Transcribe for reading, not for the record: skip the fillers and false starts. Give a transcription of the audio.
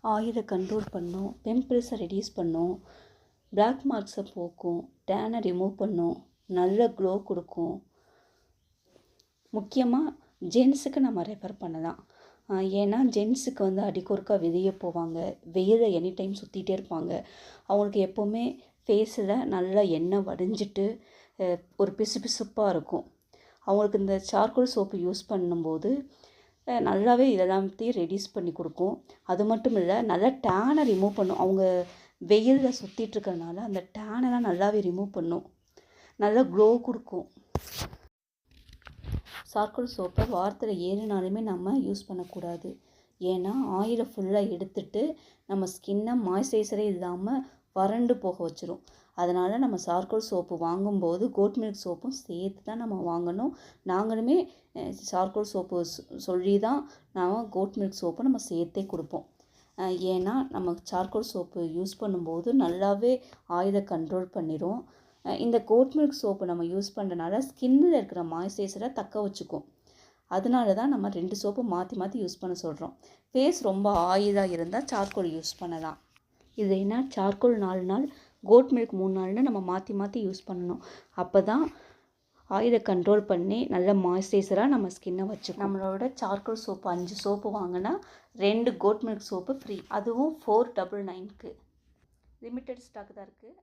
ஆயிலை கண்ட்ரோல் பண்ணும், பிம்பிள்ஸை ரெடியூஸ் பண்ணும், பிளாக் மார்க்ஸை போக்கும், டேனை ரிமூவ் பண்ணும், நல்ல க்ளோ கொடுக்கும். முக்கியமாக ஜென்ஸுக்கு நம்ம ரெஃபர் பண்ணலாம். ஏன்னா ஜென்ஸுக்கு வந்து அடிக்கொருக்கா வெளியே போவாங்க, வெயிலில் எனி டைம் சுற்றிட்டே இருப்பாங்க. அவங்களுக்கு எப்போவுமே ஃபேஸில் நல்லா எண்ணெய் வடிஞ்சிட்டு ஒரு பிசுபிசுப்பாக இருக்கும். அவங்களுக்கு இந்த சார்கோல் சோப்பு யூஸ் பண்ணும்போது நல்லாவே இதெல்லாத்தையும் ரெடியூஸ் பண்ணி கொடுக்கும். அது மட்டும் இல்லை, நல்லா டேனை ரிமூவ் பண்ணும். அவங்க வெயிலில் சுற்றிட்டுருக்கறனால அந்த டேனெல்லாம் நல்லாவே ரிமூவ் பண்ணும், நல்லா க்ளோ கொடுக்கும். சார்கோல் சோப்பை வாரத்தில் 7 நாளுமே நம்ம யூஸ் பண்ணக்கூடாது. ஏன்னா ஆயிலை ஃபுல்லாக எடுத்துட்டு நம்ம ஸ்கின்னை மாய்ஸ்சரைசரே இல்லாமல் வறண்டு போக வச்சிரும். அதனால் நம்ம சார்கோல் சோப்பு வாங்கும்போது கோட் மில்க் சோப்பும் சேர்த்து தான் நம்ம வாங்கணும். நாங்களுமே சார்கோல் சோப்பு சொல்லி தான் நாம் கோட் மில்க் சோப்பை நம்ம சேர்த்தே கொடுப்போம். ஏன்னா நம்ம சார்கோல் சோப்பு யூஸ் பண்ணும்போது நல்லாவே ஆயிலை கண்ட்ரோல் பண்ணிடும். இந்த கோட் மில்க் சோப்பு நம்ம யூஸ் பண்ணுறனால ஸ்கின்னில் இருக்கிற மாய்ஸ்சரைசரை தக்க வச்சுக்கும். அதனால தான் நம்ம 2 சோப்பு மாற்றி மாற்றி யூஸ் பண்ண சொல்கிறோம். ஃபேஸ் ரொம்ப ஆயிலாக இருந்தால் சார்கோல் யூஸ் பண்ணலாம். இல்லைன்னா சார்கோல் 4 நாள், கோட் மில்க் 3 நாள்னு நம்ம மாற்றி மாற்றி யூஸ் பண்ணணும். அப்போ தான் ஆயிலை கண்ட்ரோல் பண்ணி நல்ல மாய்ஸ்சரைசராக நம்ம ஸ்கின்னை வச்சுக்கணும். நம்மளோட சார்கோல் சோப்பு 5 சோப்பு வாங்கினா 2 கோட் மில்க் சோப்பு ஃப்ரீ. அதுவும் 499க்கு. லிமிட்டட் ஸ்டாக் தான் இருக்குது.